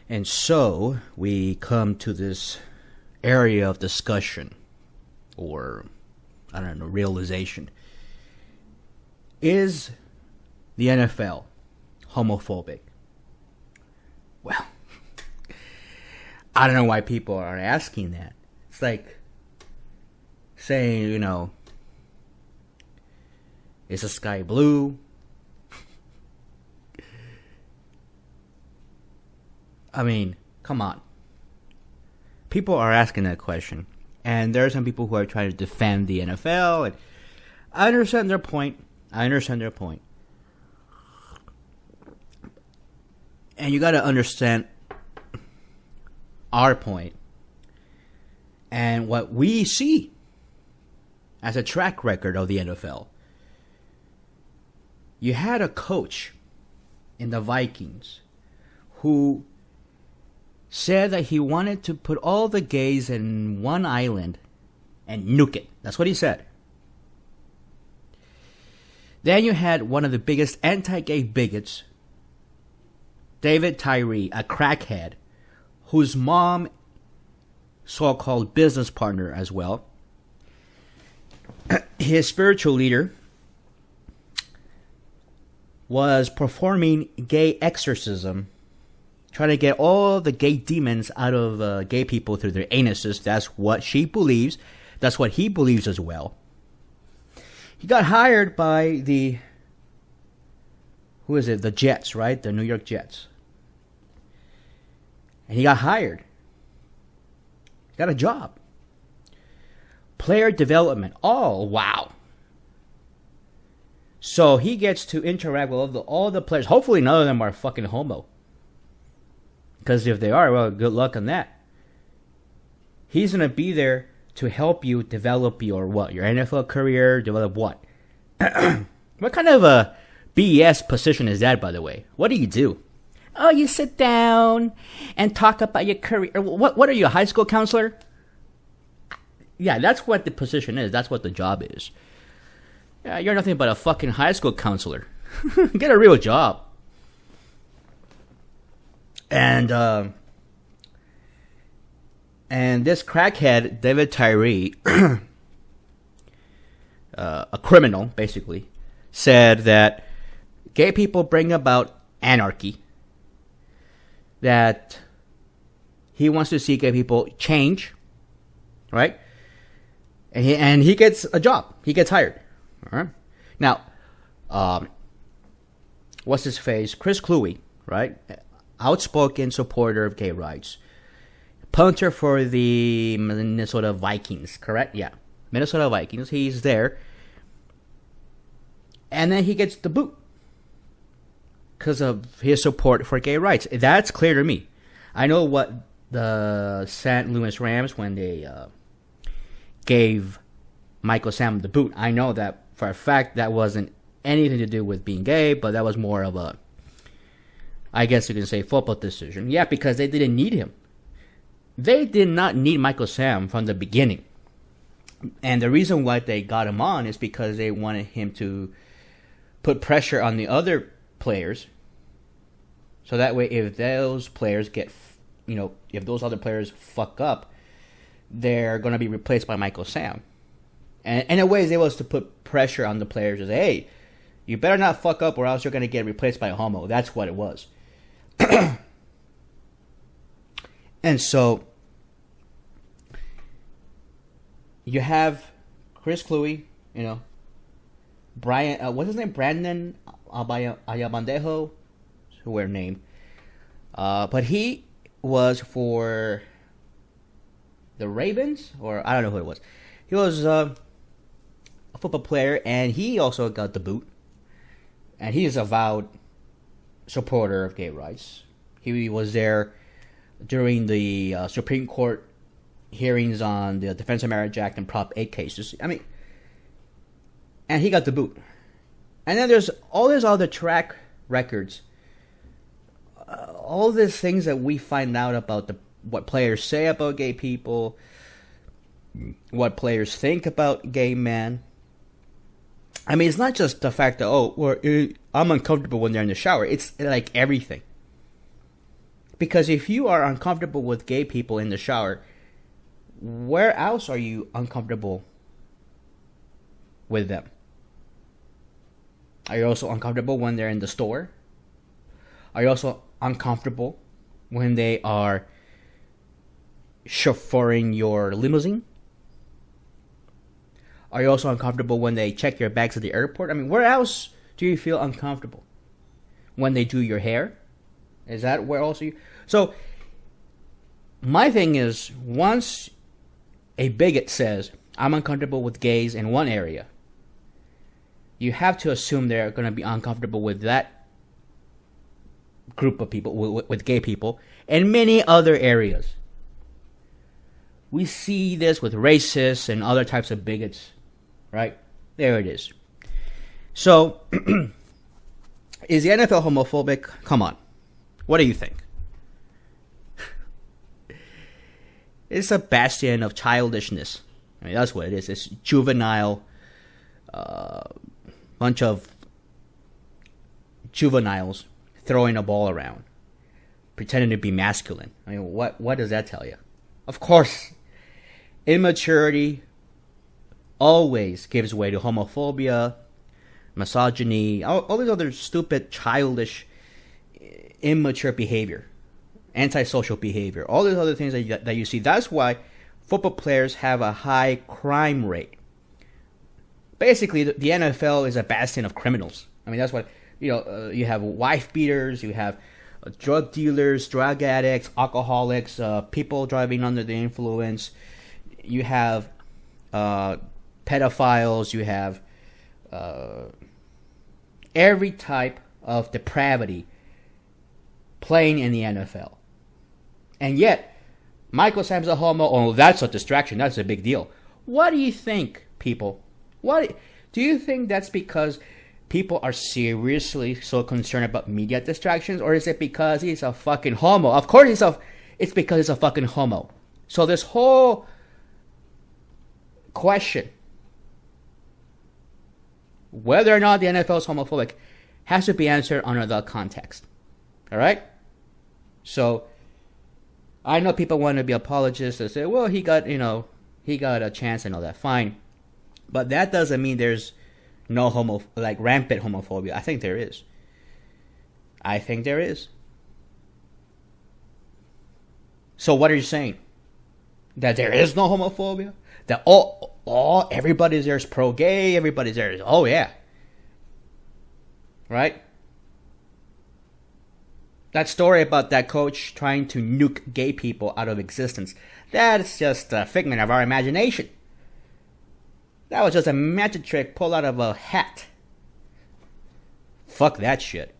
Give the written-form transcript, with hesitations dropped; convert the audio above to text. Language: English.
And so we come to this area of discussion, or I don't know, realization. Is the NFL homophobic? Well, I don't know why people are asking that. It's like saying, is the sky blue? I mean, come on. People are asking that question. And there are some people who are trying to defend the NFL. And I understand their point. And you got to understand our point and what we see as a track record of the NFL. You had a coach in the Vikings who said that he wanted to put all the gays in one island and nuke it. That's what he said. Then you had one of the biggest anti-gay bigots, David Tyree, a crackhead, whose mom, so-called business partner as well, his spiritual leader, was performing gay exorcism, trying to get all the gay demons out of gay people through their anuses. That's what she believes. That's what he believes as well. He got hired by the Jets, right? The New York Jets. And he got hired. He got a job. Player development. Oh, wow. So he gets to interact with all the players. Hopefully none of them are fucking homo. Because if they are, well, good luck on that. He's going to be there to help you develop your NFL career, develop what? What kind of a BS position is that, by the way? What do you do? Oh, you sit down and talk about your career. What are you, a high school counselor? Yeah, that's what the position is. That's what the job is. Yeah, you're nothing but a fucking high school counselor. Get a real job. And this crackhead, David Tyree, a criminal, basically, said that gay people bring about anarchy, that he wants to see gay people change, right? And he gets a job. He gets hired. All right? Now, what's his face? Chris Cluey, right? Outspoken supporter of gay rights. Punter for the Minnesota Vikings, correct? Yeah. Minnesota Vikings. He's there. And then he gets the boot because of his support for gay rights. That's clear to me. I know what the St. Louis Rams, when they gave Michael Sam the boot, I know that for a fact that wasn't anything to do with being gay, but that was more of a, I guess you can say, football decision. Yeah, because they didn't need him. They did not need Michael Sam from the beginning. And the reason why they got him on is because they wanted him to put pressure on the other players. So that way, if those players get, if those other players fuck up, they're going to be replaced by Michael Sam. And in a way, it was to put pressure on the players to say, hey, you better not fuck up or else you're going to get replaced by a homo. That's what it was. And so, you have Chris Cluey, Brian, what's his name? Brandon Ayabandejo, who weird name. But he was for the Ravens, or I don't know who it was. He was a football player, and he also got the boot. And he is a avowed supporter of gay rights. He was there during the Supreme Court hearings on the Defense of Marriage Act and Prop 8 cases. And he got the boot. And then there's all these other track records. All these things that we find out about what players say about gay people, what players think about gay men. It's not just the fact that, I'm uncomfortable when they're in the shower. It's like everything. Because if you are uncomfortable with gay people in the shower, where else are you uncomfortable with them? Are you also uncomfortable when they're in the store? Are you also uncomfortable when they are chauffeuring your limousine? Are you also uncomfortable when they check your bags at the airport? I mean, where else do you feel uncomfortable? When they do your hair? Is that where also you... So, my thing is, once a bigot says, I'm uncomfortable with gays in one area, you have to assume they're going to be uncomfortable with that group of people, with gay people, in many other areas. We see this with racists and other types of bigots, right? There it is. So, is the NFL homophobic? Come on. What do you think? It's a bastion of childishness. I mean, that's what it is. It's juvenile, bunch of juveniles throwing a ball around, pretending to be masculine. I mean, what does that tell you? Of course, immaturity always gives way to homophobia, misogyny, all this other stupid, childish, immature behavior, antisocial behavior, all these other things that you see. That's why football players have a high crime rate. Basically, the NFL is a bastion of criminals. I mean, that's what, you have wife beaters, you have drug dealers, drug addicts, alcoholics, people driving under the influence. You have pedophiles, you have every type of depravity playing in the NFL. And yet, Michael Sam's a homo. Oh, that's a distraction. That's a big deal. What do you think, people? What do you think that's because people are seriously so concerned about media distractions? Or is it because he's a fucking homo? Of course it's because he's a fucking homo. So this whole question, whether or not the NFL is homophobic, has to be answered under the context. All right? So, I know people want to be apologists and say, well, he got a chance and all that. Fine. But that doesn't mean there's no rampant homophobia. I think there is. So what are you saying? That there is no homophobia? That everybody there is pro-gay, everybody there is, oh yeah. Right? That story about that coach trying to nuke gay people out of existence, that's just a figment of our imagination. That was just a magic trick pulled out of a hat. Fuck that shit.